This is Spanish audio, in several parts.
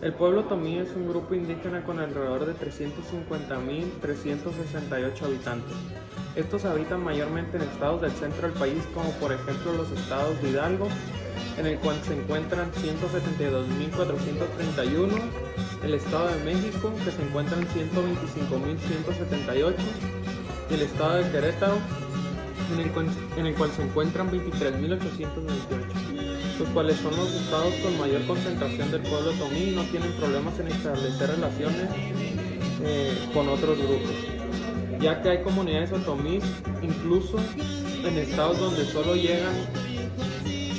El pueblo Tomí es un grupo indígena con alrededor de 350.368 habitantes. Estos habitan mayormente en estados del centro del país, como por ejemplo los estados de Hidalgo, en el cual se encuentran 172.431, el estado de México, que se encuentran 125.178, y el estado de Querétaro, en el cual se encuentran 23.828, los cuales son los estados con mayor concentración del pueblo Tomí y no tienen problemas en establecer relaciones con otros grupos, ya que hay comunidades otomís incluso en estados donde solo llegan a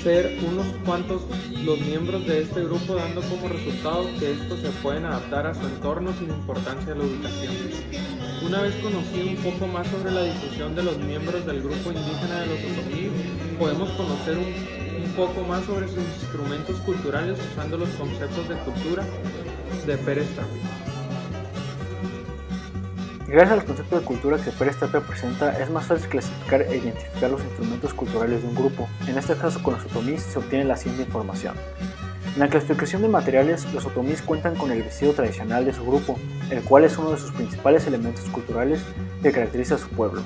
ser unos cuantos los miembros de este grupo, dando como resultado que estos se pueden adaptar a su entorno sin importancia de la ubicación. Una vez conocido un poco más sobre la difusión de los miembros del grupo indígena de los otomí, podemos conocer un poco más sobre sus instrumentos culturales usando los conceptos de cultura de Pérez Tapia. Gracias al concepto de cultura que Pérez Tapia presenta, es más fácil clasificar e identificar los instrumentos culturales de un grupo. En este caso, con los otomís se obtiene la siguiente información. En la clasificación de materiales, los otomís cuentan con el vestido tradicional de su grupo, el cual es uno de sus principales elementos culturales que caracteriza a su pueblo.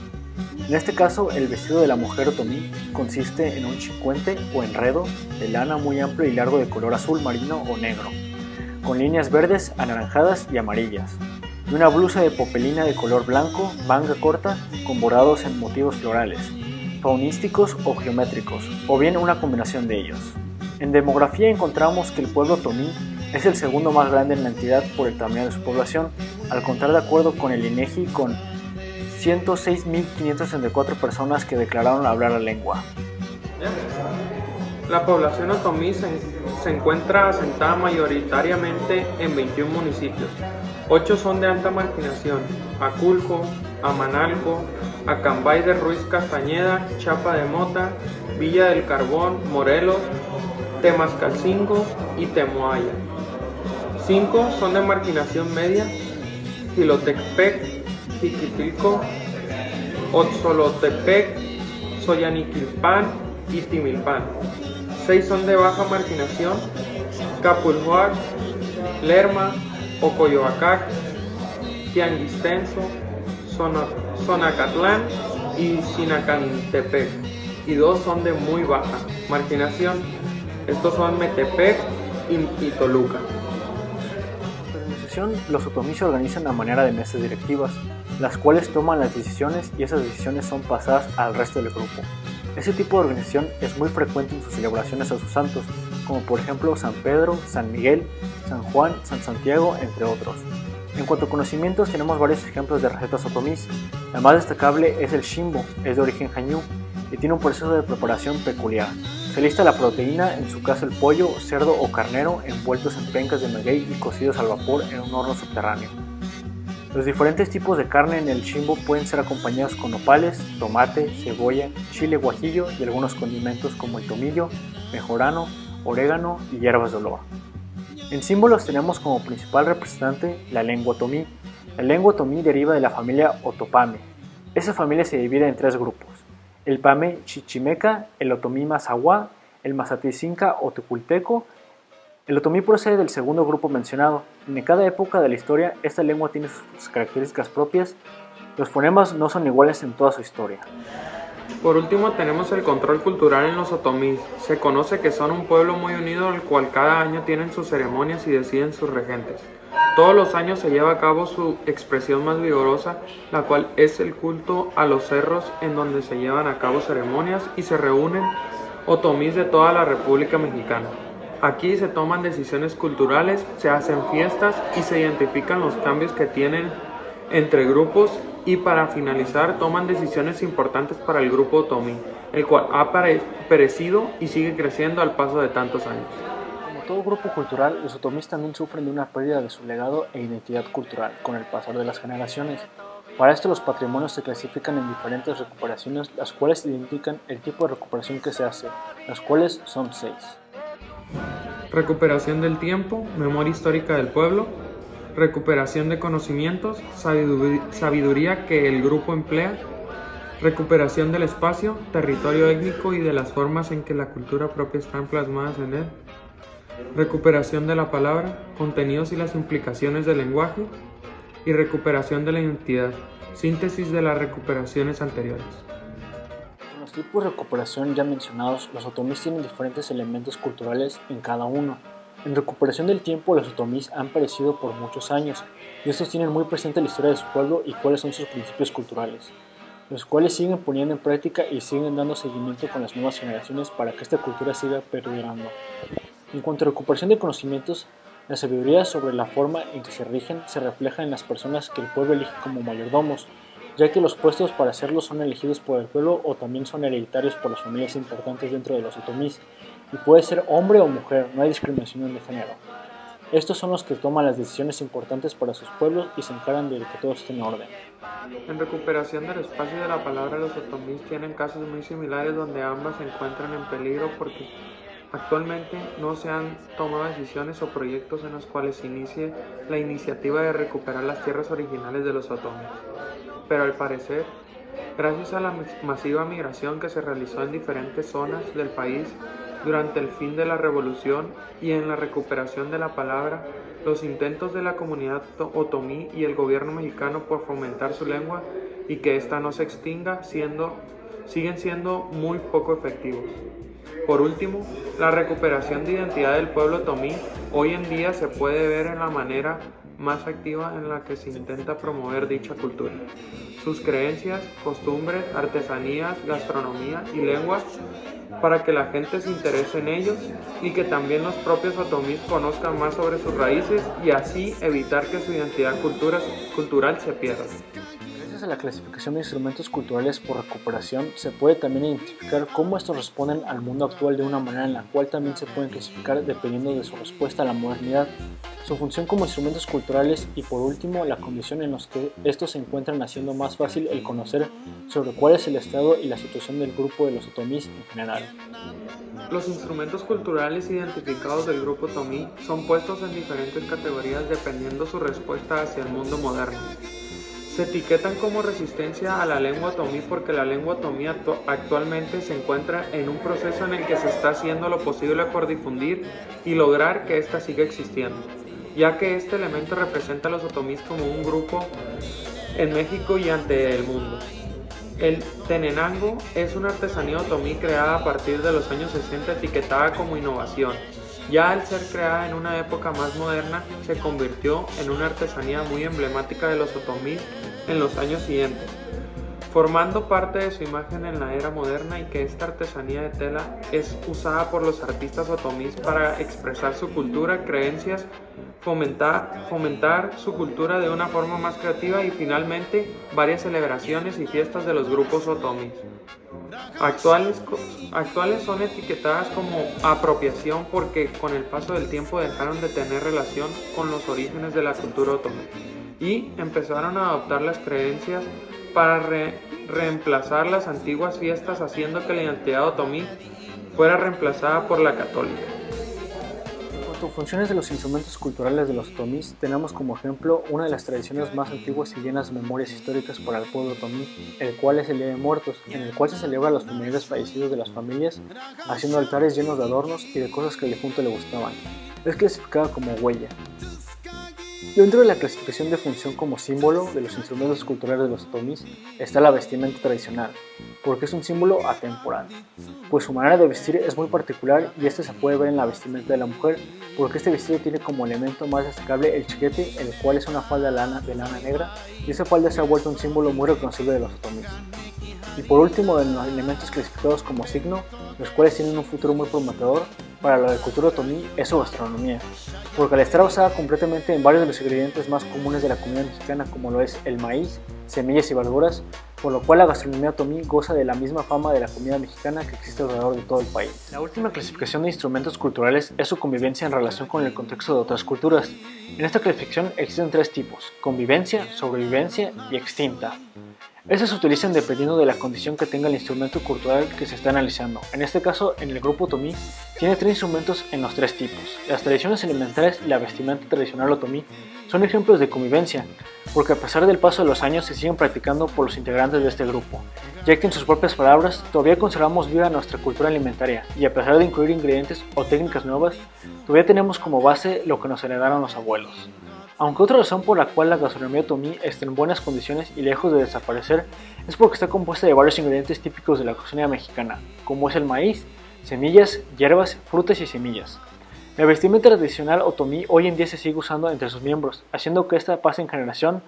En este caso, el vestido de la mujer otomí consiste en un chicuente o enredo de lana muy amplio y largo de color azul marino o negro, con líneas verdes, anaranjadas y amarillas, y una blusa de popelina de color blanco, manga corta, con bordados en motivos florales, faunísticos o geométricos, o bien una combinación de ellos. En demografía encontramos que el pueblo otomí es el segundo más grande en la entidad por el tamaño de su población, al contar de acuerdo con el INEGI con 106.564 personas que declararon hablar la lengua. La población otomí se encuentra asentada mayoritariamente en 21 municipios. 8 son de alta marginación: Aculco, Amanalco, Acambay de Ruiz Castañeda, Chapa de Mota, Villa del Carbón, Morelos, Temascalcingo y Temoaya. 5 son de marginación media: Jilotepec, Jiquipilco, Otzolotepec, Soyaniquilpan y Timilpan. 6 son de baja marginación: Capulhuac, Lerma, Ocoyoacac, Tianguistenso, Zonacatlán y Sinacantepec, y 2 son de muy baja marginación. Estos son Metepec y Toluca. En la organización, los otomí se organizan a manera de mesas directivas, las cuales toman las decisiones y esas decisiones son pasadas al resto del grupo. Este tipo de organización es muy frecuente en sus celebraciones a sus santos, como por ejemplo San Pedro, San Miguel, San Juan, San Santiago, entre otros. En cuanto a conocimientos, tenemos varios ejemplos de recetas otomís. La más destacable es el shimbo, es de origen jañú y tiene un proceso de preparación peculiar. Se lista la proteína, en su caso el pollo, cerdo o carnero, envueltos en pencas de maguey y cocidos al vapor en un horno subterráneo. Los diferentes tipos de carne en el shimbo pueden ser acompañados con nopales, tomate, cebolla, chile guajillo y algunos condimentos como el tomillo, mejorano, orégano y hierbas de olor. En símbolos tenemos como principal representante la lengua otomí. La lengua otomí deriva de la familia Otopame. Esa familia se divide en 3 grupos: el Pame Chichimeca, el Otomí Mazahua, el Mazaticinca o Teculteco. El otomí procede del segundo grupo mencionado. En cada época de la historia, esta lengua tiene sus características propias. Los fonemas no son iguales en toda su historia. Por último tenemos el control cultural en los otomís. Se conoce que son un pueblo muy unido, al cual cada año tienen sus ceremonias y deciden sus regentes. Todos los años se lleva a cabo su expresión más vigorosa, la cual es el culto a los cerros, en donde se llevan a cabo ceremonias y se reúnen otomís de toda la República Mexicana. Aquí se toman decisiones culturales, se hacen fiestas y se identifican los cambios que tienen entre grupos, y para finalizar toman decisiones importantes para el grupo otomí, el cual ha perecido y sigue creciendo al paso de tantos años. Como todo grupo cultural, los otomís también sufren de una pérdida de su legado e identidad cultural con el pasar de las generaciones. Para esto los patrimonios se clasifican en diferentes recuperaciones, las cuales identifican el tipo de recuperación que se hace, las cuales son 6. Recuperación del tiempo, memoria histórica del pueblo, recuperación de conocimientos, sabiduría que el grupo emplea, recuperación del espacio, territorio étnico y de las formas en que la cultura propia están plasmadas en él, recuperación de la palabra, contenidos y las implicaciones del lenguaje, y recuperación de la identidad, síntesis de las recuperaciones anteriores. En los tipos de recuperación ya mencionados, los otomís tienen diferentes elementos culturales en cada uno. En recuperación del tiempo, los otomís han perecido por muchos años, y estos tienen muy presente la historia de su pueblo y cuáles son sus principios culturales, los cuales siguen poniendo en práctica y siguen dando seguimiento con las nuevas generaciones para que esta cultura siga perdurando. En cuanto a recuperación de conocimientos, la sabiduría sobre la forma en que se rigen se refleja en las personas que el pueblo elige como mayordomos, ya que los puestos para hacerlo son elegidos por el pueblo o también son hereditarios por las familias importantes dentro de los otomís, y puede ser hombre o mujer, no hay discriminación de género. Estos son los que toman las decisiones importantes para sus pueblos y se encargan de que todo esté en orden. En recuperación del espacio y de la palabra, los otomís tienen casos muy similares donde ambas se encuentran en peligro porque actualmente no se han tomado decisiones o proyectos en los cuales se inicie la iniciativa de recuperar las tierras originales de los otomís. Pero al parecer, gracias a la masiva migración que se realizó en diferentes zonas del país durante el fin de la revolución y en la recuperación de la palabra, los intentos de la comunidad otomí y el gobierno mexicano por fomentar su lengua y que ésta no se extinga siguen siendo muy poco efectivos. Por último, la recuperación de identidad del pueblo otomí hoy en día se puede ver en la manera más activa en la que se intenta promover dicha cultura. Sus creencias, costumbres, artesanías, gastronomía y lenguas para que la gente se interese en ellos y que también los propios otomís conozcan más sobre sus raíces y así evitar que su identidad cultural se pierda. Gracias a la clasificación de instrumentos culturales por recuperación, se puede también identificar cómo estos responden al mundo actual de una manera en la cual también se pueden clasificar dependiendo de su respuesta a la modernidad, su función como instrumentos culturales y por último la condición en la que estos se encuentran, haciendo más fácil el conocer sobre cuál es el estado y la situación del grupo de los otomís en general. Los instrumentos culturales identificados del grupo otomí son puestos en diferentes categorías dependiendo su respuesta hacia el mundo moderno. Se etiquetan como resistencia a la lengua otomí porque la lengua otomí actualmente se encuentra en un proceso en el que se está haciendo lo posible por difundir y lograr que ésta siga existiendo, ya que este elemento representa a los otomís como un grupo en México y ante el mundo. El tenenango es una artesanía otomí creada a partir de los años 60 etiquetada como innovación. Ya al ser creada en una época más moderna, se convirtió en una artesanía muy emblemática de los otomís en los años siguientes, formando parte de su imagen en la era moderna y que esta artesanía de tela es usada por los artistas otomís para expresar su cultura, creencias, fomentar su cultura de una forma más creativa y finalmente varias celebraciones y fiestas de los grupos otomís. Actuales son etiquetadas como apropiación porque con el paso del tiempo dejaron de tener relación con los orígenes de la cultura otomí y empezaron a adoptar las creencias para reemplazar las antiguas fiestas, haciendo que la identidad otomí fuera reemplazada por la católica. En cuanto a funciones de los instrumentos culturales de los otomís, tenemos como ejemplo una de las tradiciones más antiguas y llenas de memorias históricas para el pueblo otomí, el cual es el Día de Muertos, en el cual se celebra a los familiares fallecidos de las familias, haciendo altares llenos de adornos y de cosas que al difunto le gustaban. Es clasificada como huella. Dentro de la clasificación de función como símbolo de los instrumentos culturales de los otomís está la vestimenta tradicional, porque es un símbolo atemporal, pues su manera de vestir es muy particular y este se puede ver en la vestimenta de la mujer, porque este vestido tiene como elemento más destacable el chiquete, el cual es una falda de lana negra, y esa falda se ha vuelto un símbolo muy reconocible de los otomís. Y por último, de los elementos clasificados como signo, los cuales tienen un futuro muy prometedor para la cultura otomí, es su gastronomía, porque al estar basada completamente en varios de los ingredientes más comunes de la comida mexicana, como lo es el maíz, semillas y verduras, por lo cual la gastronomía otomí goza de la misma fama de la comida mexicana que existe alrededor de todo el país. La última clasificación de instrumentos culturales es su convivencia en relación con el contexto de otras culturas. En esta clasificación existen tres tipos: convivencia, sobrevivencia y extinta. Estos se utilizan dependiendo de la condición que tenga el instrumento cultural que se está analizando. En este caso, en el grupo otomí, tiene tres instrumentos en los tres tipos. Las tradiciones elementales y la vestimenta tradicional otomí Son ejemplos de convivencia, porque a pesar del paso de los años se siguen practicando por los integrantes de este grupo, ya que en sus propias palabras todavía conservamos viva nuestra cultura alimentaria y a pesar de incluir ingredientes o técnicas nuevas, todavía tenemos como base lo que nos heredaron los abuelos. Aunque otra razón por la cual la gastronomía otomí está en buenas condiciones y lejos de desaparecer es porque está compuesta de varios ingredientes típicos de la cocina mexicana, como es el maíz, semillas, hierbas, frutas y semillas. La vestimenta tradicional otomí hoy en día se sigue usando entre sus miembros, haciendo que esta pase en generación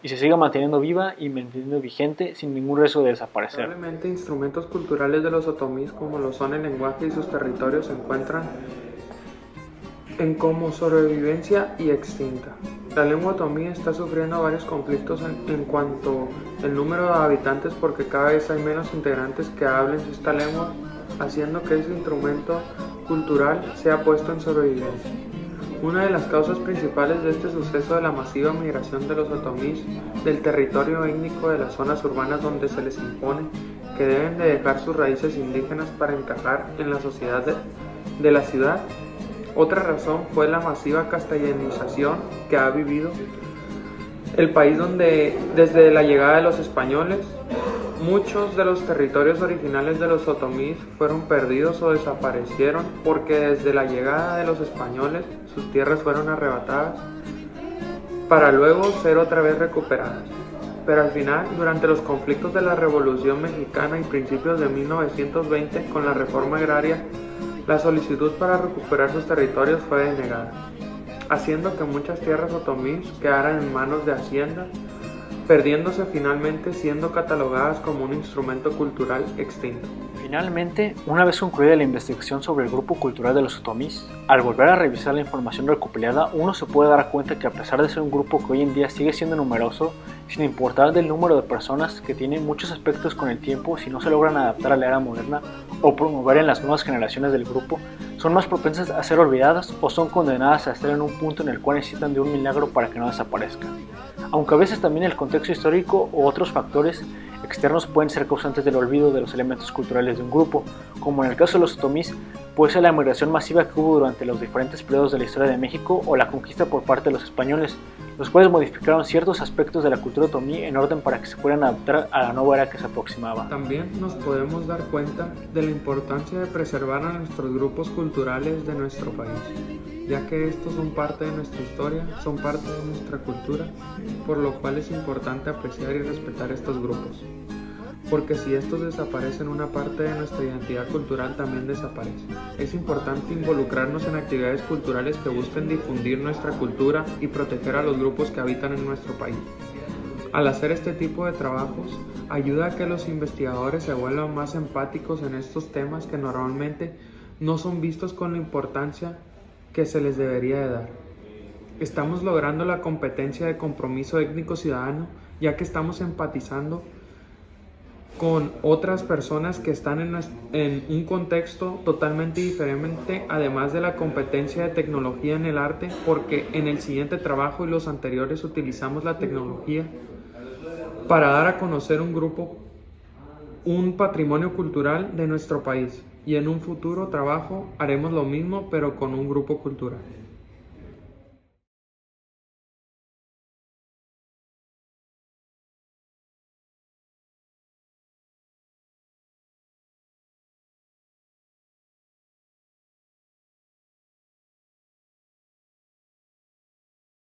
y se siga manteniendo viva y manteniendo vigente sin ningún riesgo de desaparecer. Probablemente instrumentos culturales de los otomís, como lo son el lenguaje y sus territorios, se encuentran en como sobrevivencia y extinta. La lengua otomí está sufriendo varios conflictos en cuanto al número de habitantes, porque cada vez hay menos integrantes que hablen esta lengua, haciendo que ese instrumento cultural sea puesto en sobrevivencia. Una de las causas principales de este suceso es la masiva migración de los otomís del territorio étnico de las zonas urbanas, donde se les impone que deben de dejar sus raíces indígenas para encajar en la sociedad de la ciudad. Otra razón fue la masiva castellanización que ha vivido el país, donde desde la llegada de los españoles muchos de los territorios originales de los otomís fueron perdidos o desaparecieron, porque desde la llegada de los españoles sus tierras fueron arrebatadas para luego ser otra vez recuperadas. Pero al final, durante los conflictos de la Revolución Mexicana y principios de 1920 con la reforma agraria, la solicitud para recuperar sus territorios fue denegada, haciendo que muchas tierras otomís quedaran en manos de Hacienda, perdiéndose finalmente, siendo catalogadas como un instrumento cultural extinto. Finalmente, una vez concluida la investigación sobre el grupo cultural de los otomís, al volver a revisar la información recopilada, uno se puede dar cuenta que a pesar de ser un grupo que hoy en día sigue siendo numeroso, sin importar del número de personas, que tiene muchos aspectos con el tiempo, si no se logran adaptar a la era moderna o promover en las nuevas generaciones del grupo, son más propensas a ser olvidadas o son condenadas a estar en un punto en el cual necesitan de un milagro para que no desaparezcan. Aunque a veces también el contexto histórico u otros factores externos pueden ser causantes del olvido de los elementos culturales de un grupo, como en el caso de los otomís, puede ser la migración masiva que hubo durante los diferentes periodos de la historia de México o la conquista por parte de los españoles, los cuales modificaron ciertos aspectos de la cultura otomí en orden para que se puedan adaptar a la nueva era que se aproximaba. También nos podemos dar cuenta de la importancia de preservar a nuestros grupos culturales de nuestro país, ya que estos son parte de nuestra historia, son parte de nuestra cultura, por lo cual es importante apreciar y respetar estos grupos, porque si estos desaparecen, una parte de nuestra identidad cultural también desaparece. Es importante involucrarnos en actividades culturales que busquen difundir nuestra cultura y proteger a los grupos que habitan en nuestro país. Al hacer este tipo de trabajos, ayuda a que los investigadores se vuelvan más empáticos en estos temas que normalmente no son vistos con la importancia que se les debería de dar. Estamos logrando la competencia de compromiso étnico ciudadano, ya que estamos empatizando con otras personas que están en un contexto totalmente diferente, además de la competencia de tecnología en el arte, porque en el siguiente trabajo y los anteriores utilizamos la tecnología para dar a conocer un grupo, un patrimonio cultural de nuestro país, y en un futuro trabajo haremos lo mismo pero con un grupo cultural.